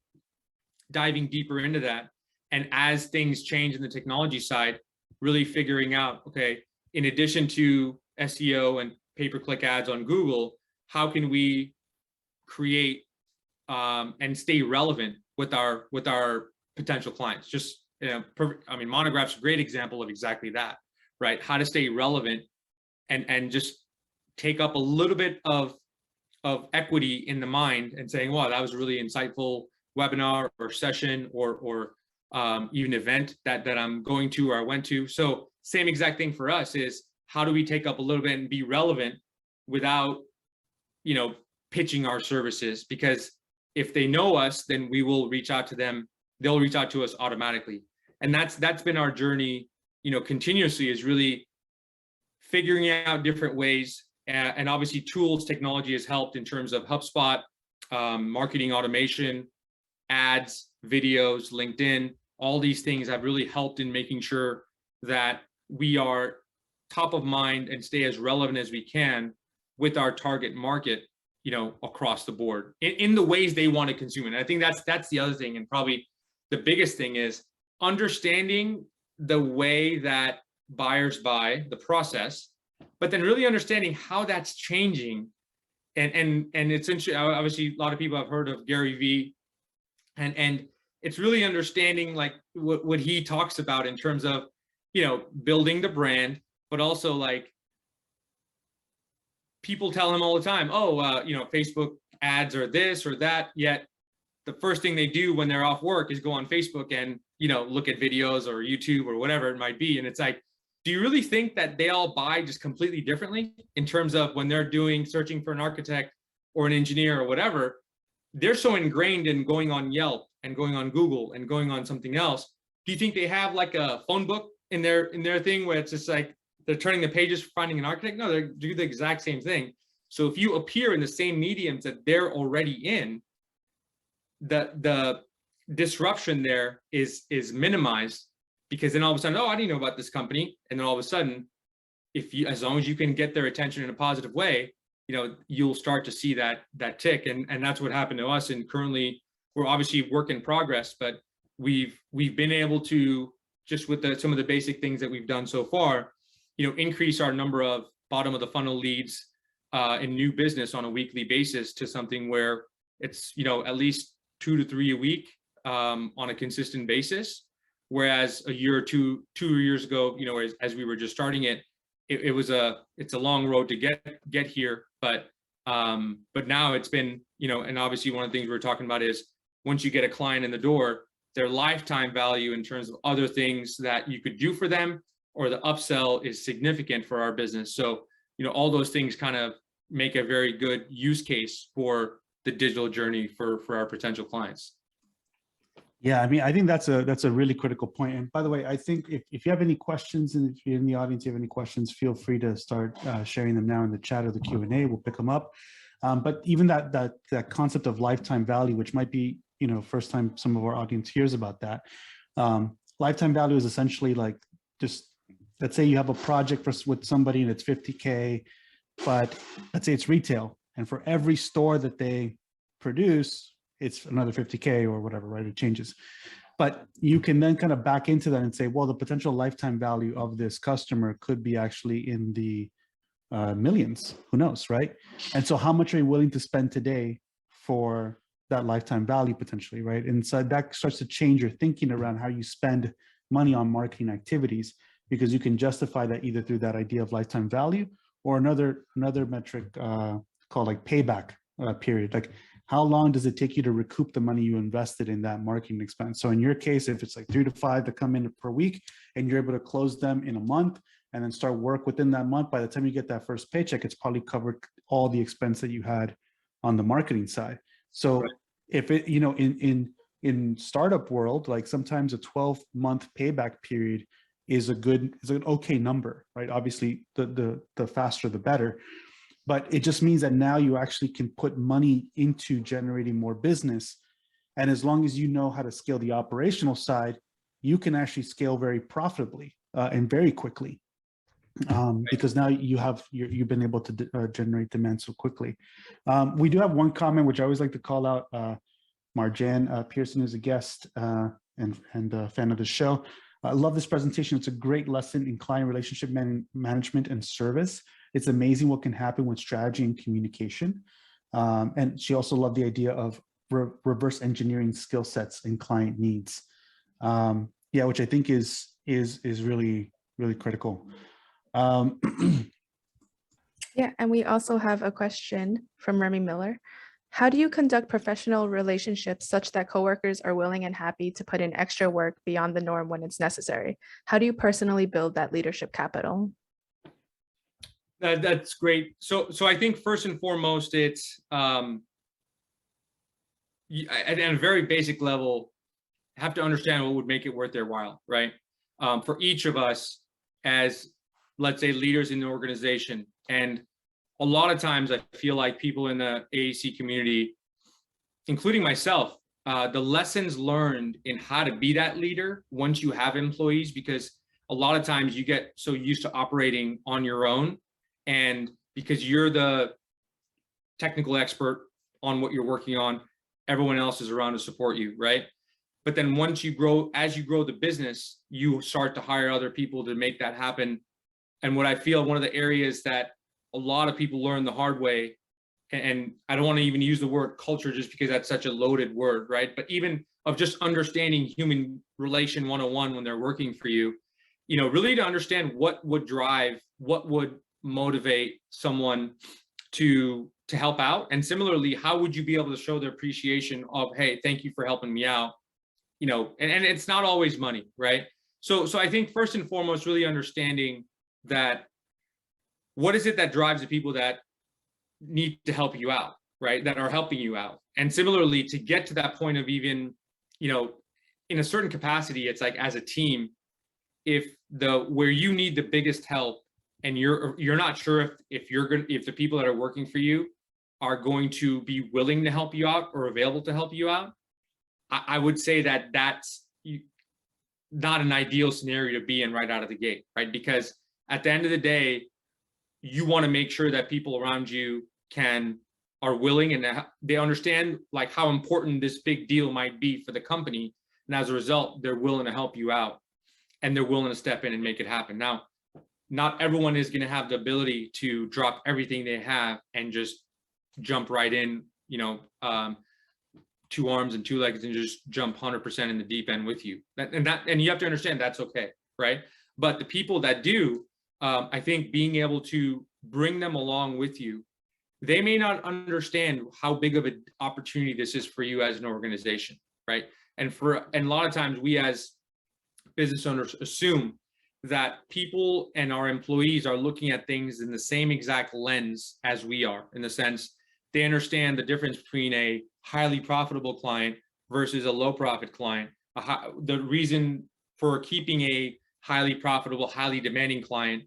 diving deeper into that. And as things change in the technology side, really figuring out, okay, in addition to SEO and pay-per-click ads on Google, how can we create and stay relevant with our potential clients. Just, I mean, Monograph's a great example of exactly that, right? How to stay relevant and just take up a little bit of equity in the mind and saying, wow, that was a really insightful webinar or session or even event that I'm going to or I went to. So same exact thing for us is how do we take up a little bit and be relevant without, pitching our services? Because if they know us, then we will reach out to them. They'll reach out to us automatically. And that's been our journey, continuously, is really figuring out different ways. And obviously tools, technology has helped in terms of HubSpot, marketing automation, ads, videos, LinkedIn. All these things have really helped in making sure that we are top of mind and stay as relevant as we can with our target market, across the board in the ways they want to consume it. And I think that's the other thing, and probably the biggest thing is understanding the way that buyers buy, the process, but then really understanding how that's changing. And it's interesting. Obviously, a lot of people have heard of Gary Vee, and it's really understanding like what he talks about in terms of, building the brand, but also like people tell him all the time, Facebook ads are this or that, yet the first thing they do when they're off work is go on Facebook and, look at videos or YouTube or whatever it might be. And it's like, do you really think that they all buy just completely differently in terms of when they're searching for an architect or an engineer or whatever? They're so ingrained in going on Yelp and going on Google and going on something else. Do you think they have like a phone book in their thing where it's just like they're turning the pages for finding an architect? No, they do the exact same thing. So if you appear in the same mediums that they're already in, the disruption there is minimized, because then all of a sudden, I didn't know about this company. And then all of a sudden, as long as you can get their attention in a positive way, you'll start to see that tick. And that's what happened to us. And currently we're obviously work in progress, but we've been able to, just with some of the basic things that we've done so far, increase our number of bottom of the funnel leads in new business on a weekly basis to something where it's, at least 2 to 3 a week on a consistent basis. Whereas a year or 2 years ago, as we were just starting it's a long road to get here, but now it's been, and obviously one of the things we're talking about is once you get a client in the door, their lifetime value in terms of other things that you could do for them or the upsell is significant for our business. So, all those things kind of make a very good use case for the digital journey for our potential clients. Yeah, I mean, I think that's a really critical point. And by the way, I think if you have any questions, and if you're in the audience, you have any questions, feel free to start sharing them now in the chat or the Q&A. We'll pick them up. But even that concept of lifetime value, which might be, first time some of our audience hears about that. Lifetime value is essentially like, just let's say you have a project with somebody and it's 50K, but let's say it's retail, and for every store that they produce, it's another 50K or whatever, right? It changes. But you can then kind of back into that and say, well, the potential lifetime value of this customer could be actually in the millions, who knows, right? And so how much are you willing to spend today for that lifetime value potentially, right? And so that starts to change your thinking around how you spend money on marketing activities, because you can justify that either through that idea of lifetime value or another metric called like payback period. Like, how long does it take you to recoup the money you invested in that marketing expense? So in your case, if it's like 3 to 5 that come in per week and you're able to close them in a month and then start work within that month, by the time you get that first paycheck, it's probably covered all the expense that you had on the marketing side. So right. If it, in startup world, like sometimes a 12-month payback period is an okay number, right? Obviously the faster, the better. But it just means that now you actually can put money into generating more business. And as long as you know how to scale the operational side, you can actually scale very profitably and very quickly. Because now you've been able to generate demand so quickly. We do have one comment, which I always like to call out. Marjan Pearson is a guest and a fan of the show. I love this presentation. It's a great lesson in client relationship management and service. It's amazing what can happen with strategy and communication. And she also loved the idea of reverse engineering skill sets and client needs. Yeah, which I think is really critical. Um, Yeah, and we also have a question from Remy Miller. How do you conduct professional relationships such that coworkers are willing and happy to put in extra work beyond the norm when it's necessary? How do you personally build that leadership capital? That's great. So I think first and foremost, it's at a very basic level, have to understand what would make it worth their while, right? For each of us as, let's say, leaders in the organization. And a lot of times I feel like people in the AEC community, including myself, the lessons learned in how to be that leader once you have employees, because a lot of times you get so used to operating on your own, and because you're the technical expert on what you're working on, everyone else is around to support you, right? But then once you grow, as you grow the business, you start to hire other people to make that happen. And what I feel, one of the areas that a lot of people learn the hard way, and I don't want to even use the word culture just because that's such a loaded word, right? But even of just understanding human relation 101 when they're working for you, really to understand what would drive, what would motivate someone to help out. And similarly, how would you be able to show their appreciation of, hey, thank you for helping me out? And it's not always money, right? So I think first and foremost, really understanding that what is it that drives the people that need to help you out, right? That are helping you out. And similarly, to get to that point of even, in a certain capacity, it's like as a team, if where you need the biggest help and you're not sure if the people that are working for you are going to be willing to help you out or available to help you out, I would say that that's not an ideal scenario to be in right out of the gate, right? Because at the end of the day, you want to make sure that people around you are willing and they understand like how important this big deal might be for the company. And as a result, they're willing to help you out and they're willing to step in and make it happen. Now, not everyone is going to have the ability to drop everything they have and just jump right in, 2 arms and 2 legs and just jump 100% in the deep end with you. And you have to understand that's okay, right? But the people that do, I think being able to bring them along with you, they may not understand how big of an opportunity this is for you as an organization, right? And a lot of times we as business owners assume that people and our employees are looking at things in the same exact lens as we are, in the sense they understand the difference between a highly profitable client versus a low profit client. The reason for keeping a highly profitable, highly demanding client,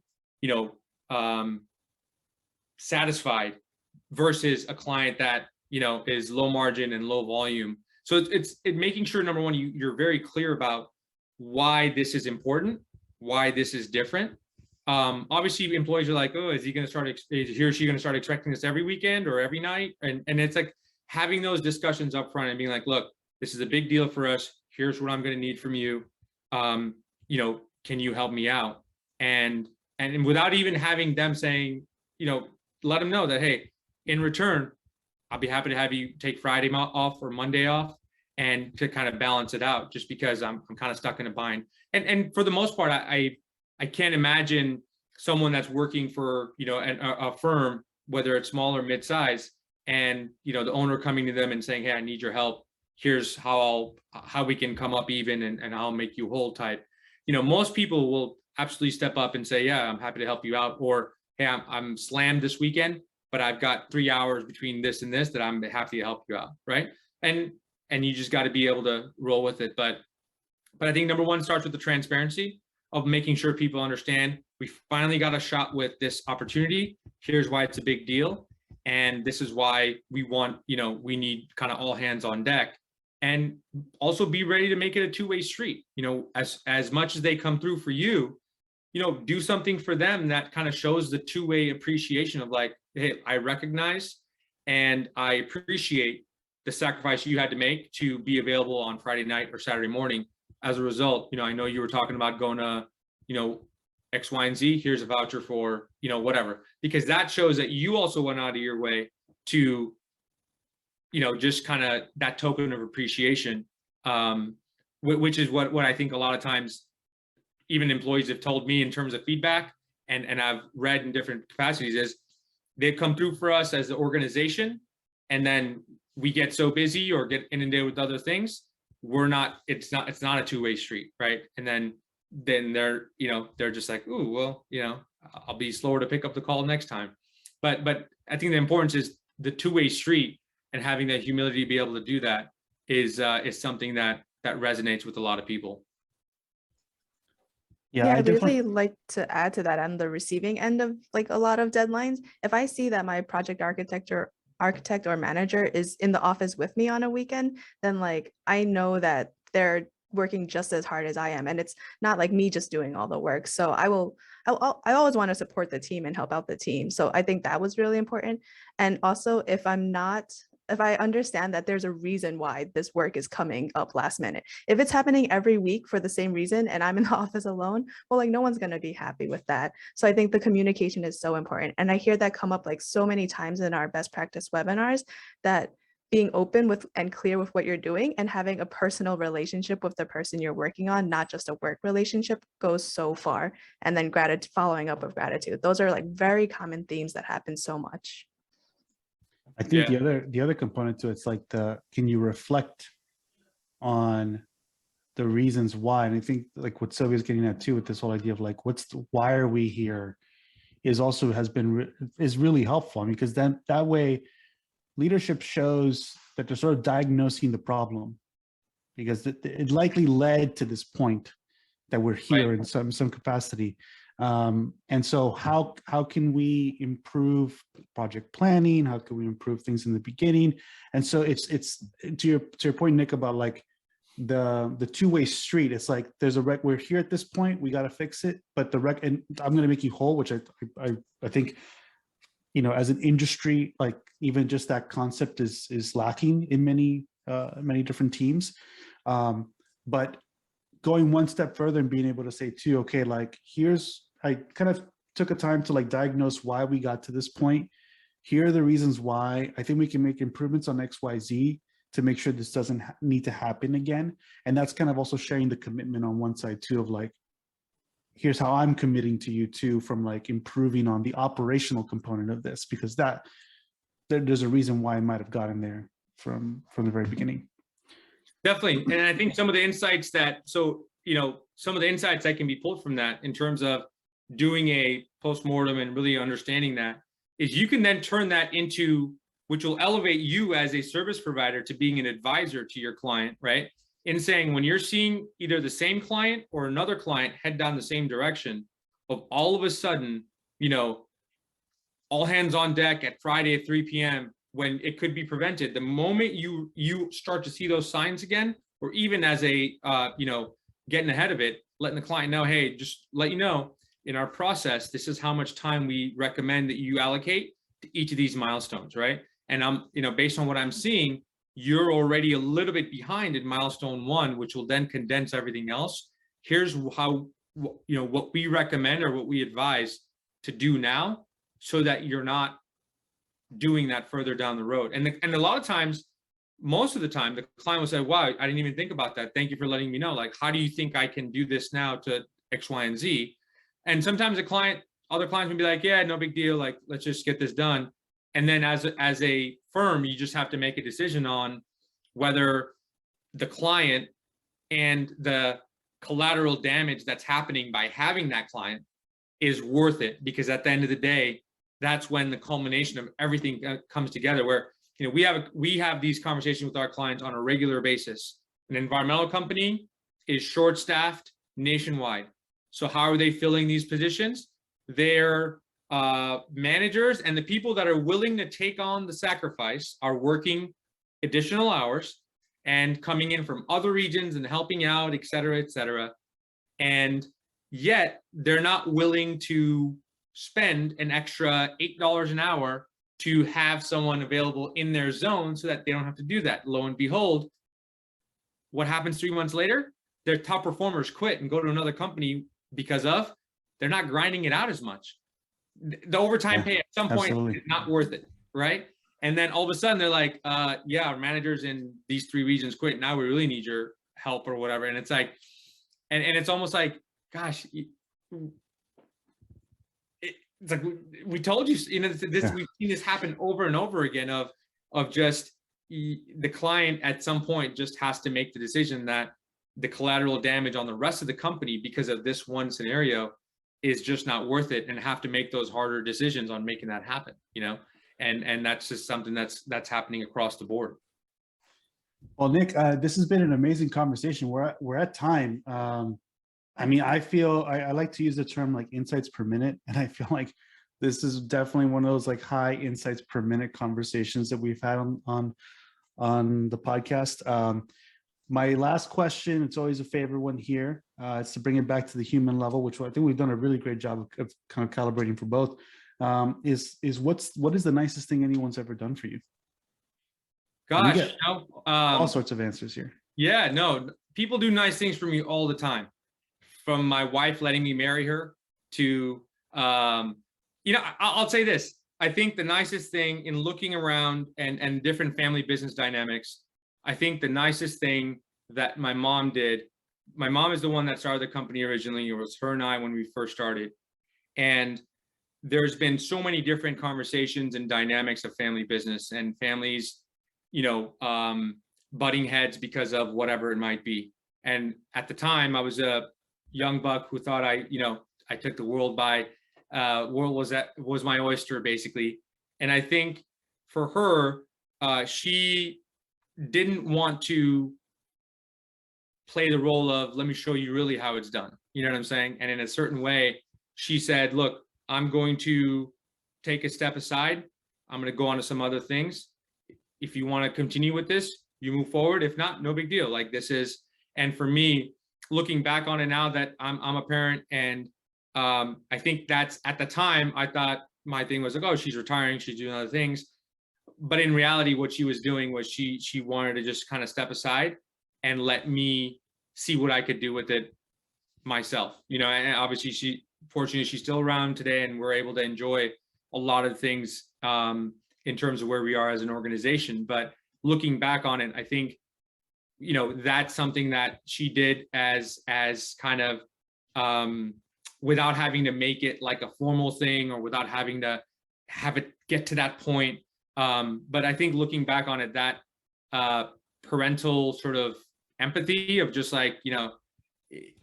satisfied versus a client that, is low margin and low volume. So it's making sure, number one, you're very clear about why this is important, why this is different. Obviously employees are like, oh, is he or she going to start expecting this every weekend or every night? And it's like having those discussions up front and being like, look, this is a big deal for us. Here's what I'm going to need from you. Can you help me out? And without even having them saying, let them know that, hey, in return, I'll be happy to have you take Friday off or Monday off, and to kind of balance it out, just because I'm kind of stuck in a bind. And for the most part, I can't imagine someone that's working for, a firm, whether it's small or mid-size, and, the owner coming to them and saying, hey, I need your help. Here's how we can come up even and I'll make you whole type. Most people will absolutely step up and say, yeah, I'm happy to help you out. Or, hey, I'm slammed this weekend, but I've got 3 hours between this and this that I'm happy to help you out, right? And you just got to be able to roll with it. But I think number one starts with the transparency of making sure people understand we finally got a shot with this opportunity. Here's why it's a big deal. And this is why we want, we need kind of all hands on deck, and also be ready to make it a two-way street. As much as they come through for you, do something for them that kind of shows the two-way appreciation of like, hey, I recognize and I appreciate the sacrifice you had to make to be available on Friday night or Saturday morning. As a result, I know you were talking about going to, X, Y, and Z. Here's a voucher for, whatever, because that shows that you also went out of your way to, just kind of that token of appreciation. which is what I think a lot of times even employees have told me in terms of feedback, and I've read in different capacities, is they come through for us as the organization, and then we get so busy or get inundated with other things, it's not a two-way street, right? And then they're just like, ooh, well, I'll be slower to pick up the call next time. But I think the importance is the two-way street, and having that humility to be able to do that is something that resonates with a lot of people. Yeah, I I'd definitely, really like to add to that on the receiving end of like a lot of deadlines. If I see that my project architect or manager is in the office with me on a weekend, then like I know that they're working just as hard as I am, and it's not like me just doing all the work. So I always want to support the team and help out the team. So I think that was really important. And also, if I understand that there's a reason why this work is coming up last minute. If it's happening every week for the same reason and I'm in the office alone, well, like no one's going to be happy with that. So I think the communication is so important. And I hear that come up like so many times in our best practice webinars, that being open with and clear with what you're doing and having a personal relationship with the person you're working on, not just a work relationship, goes so far. And then following up with gratitude. Those are like very common themes that happen so much. I think Yeah. the other component to it's like can you reflect on the reasons why? And I think like what Sylvia's getting at too with this whole idea of like, why are we here, is really helpful. I mean, because then that way leadership shows that they're sort of diagnosing the problem, because it likely led to this point that we're here in some capacity. And so how can we improve project planning? How can we improve things in the beginning? And so it's to your point, Nick, about like the two-way street. It's like we're here at this point, we got to fix it, but and I'm going to make you whole, which I think, as an industry, like even just that concept is lacking in many different teams. But going one step further and being able to say too, okay, like I kind of took a time to like diagnose why we got to this point. Here are the reasons why I think we can make improvements on XYZ to make sure this doesn't need to happen again. And that's kind of also sharing the commitment on one side too, of like, here's how I'm committing to you too, from like improving on the operational component of this, because there's a reason why I might have gotten there from the very beginning. Definitely. And I think some of the insights that can be pulled from that in terms of doing a postmortem and really understanding that, is you can then turn that into, which will elevate you as a service provider to being an advisor to your client, right? In saying, when you're seeing either the same client or another client head down the same direction, of all of a sudden, all hands on deck at Friday at 3 p.m. when it could be prevented, the moment you start to see those signs again, or even as a, getting ahead of it, letting the client know, hey, just let you know, in our process, this is how much time we recommend that you allocate to each of these milestones, right? And I'm, based on what I'm seeing, you're already a little bit behind in milestone 1, which will then condense everything else. Here's how, what we recommend or what we advise to do now, so that you're not doing that further down the road. And a lot of times, most of the time, the client will say, wow, I didn't even think about that. Thank you for letting me know. Like, how do you think I can do this now to X, Y, and Z? And sometimes other clients will be like, yeah, no big deal. Like, let's just get this done. And then as a firm, you just have to make a decision on whether the client and the collateral damage that's happening by having that client is worth it. Because at the end of the day, that's when the culmination of everything comes together, where we have these conversations with our clients on a regular basis. An environmental company is short-staffed nationwide. So how are they filling these positions? Their managers and the people that are willing to take on the sacrifice are working additional hours and coming in from other regions and helping out, et cetera, et cetera. And yet they're not willing to spend an extra $8 an hour to have someone available in their zone so that they don't have to do that. Lo and behold, what happens 3 months later? Their top performers quit and go to another company because they're not grinding it out as much. The overtime pay at some point is not worth it, right? And then all of a sudden they're like, yeah, our managers in these 3 regions quit. Now we really need your help or whatever. And it's like, and it's almost like, gosh, it's like we told you, this Yeah. we've seen this happen over and over again of just the client at some point just has to make the decision that the collateral damage on the rest of the company because of this one scenario is just not worth it, and have to make those harder decisions on making that happen, and that's just something that's happening across the board. Well, Nick, this has been an amazing conversation. We're at time. I mean, I feel I like to use the term like insights per minute, and I feel like this is definitely one of those like high insights per minute conversations that we've had on the podcast. My last question, it's always a favorite one here. It's to bring it back to the human level, which I think we've done a really great job of kind of calibrating for both. Is what is the nicest thing anyone's ever done for you? Gosh, all sorts of answers here. Yeah, no, people do nice things for me all the time. From my wife letting me marry her to, I'll say this. I think the nicest thing in looking around and different family business dynamics, I think the nicest thing that my mom did, my mom is the one that started the company originally. It was her and I when we first started. And there's been so many different conversations and dynamics of family business and families, butting heads because of whatever it might be. And at the time I was a young buck who thought I took the world by, world was my oyster basically. And I think for her, she didn't want to play the role of, let me show you really how it's done. You know what I'm saying? And in a certain way, she said, look, I'm going to take a step aside. I'm going to go on to some other things. If you want to continue with this, you move forward. If not, no big deal. Like this is, and for me, looking back on it now that I'm a parent, and I think that's, at the time, I thought my thing was like, oh, she's retiring, she's doing other things. But in reality, what she was doing was she wanted to just kind of step aside and let me see what I could do with it myself. And obviously fortunately, she's still around today, and we're able to enjoy a lot of things in terms of where we are as an organization. But looking back on it, I think, that's something that she did as kind of without having to make it like a formal thing, or without having to have it get to that point. But I think looking back on it, that parental sort of empathy of just like,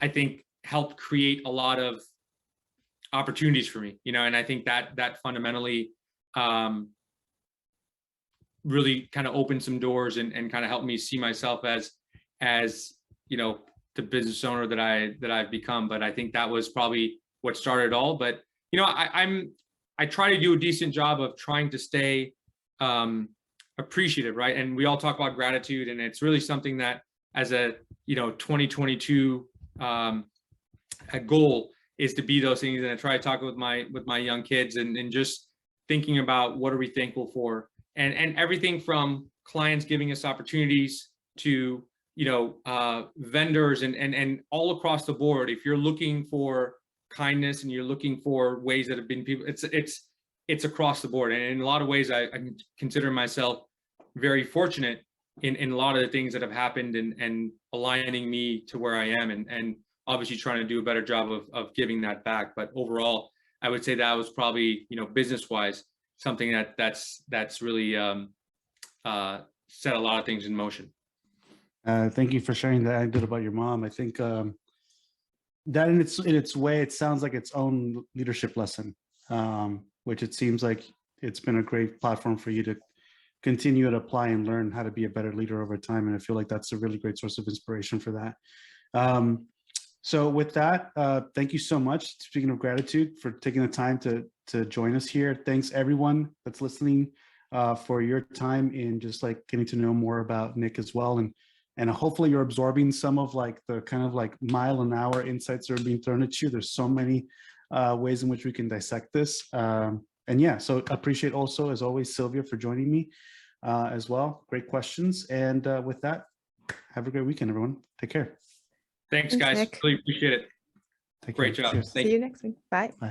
I think helped create a lot of opportunities for me, and I think that fundamentally really kind of opened some doors and kind of helped me see myself as the business owner that I've become. But I think that was probably what started it all. But I try to do a decent job of trying to stay appreciative, right? And we all talk about gratitude, and it's really something that as a 2022 a goal is to be those things. And I try to talk with my young kids and just thinking about what are we thankful for, and everything from clients giving us opportunities to vendors and all across the board. If you're looking for kindness and you're looking for ways that have been people, it's across the board. And in a lot of ways, I consider myself very fortunate in a lot of the things that have happened and aligning me to where I am, and obviously trying to do a better job of giving that back. But overall, I would say that was probably, business wise, something that's really set a lot of things in motion. Thank you for sharing that anecdote about your mom. I think that in its way, it sounds like its own leadership lesson, which it seems like it's been a great platform for you to continue to apply and learn how to be a better leader over time. And I feel like that's a really great source of inspiration for that. So with that, thank you so much. Speaking of gratitude, for taking the time to join us here. Thanks everyone that's listening for your time in just like getting to know more about Nik as well. And hopefully you're absorbing some of like the kind of like mile an hour insights that are being thrown at you. There's so many ways in which we can dissect this. And yeah, so appreciate also, as always, Sylvia, for joining me as well. Great questions. And with that, have a great weekend, everyone. Take care. Thanks guys. Nik. Really appreciate it. Great job. Cheers. See you next week. Bye. Bye.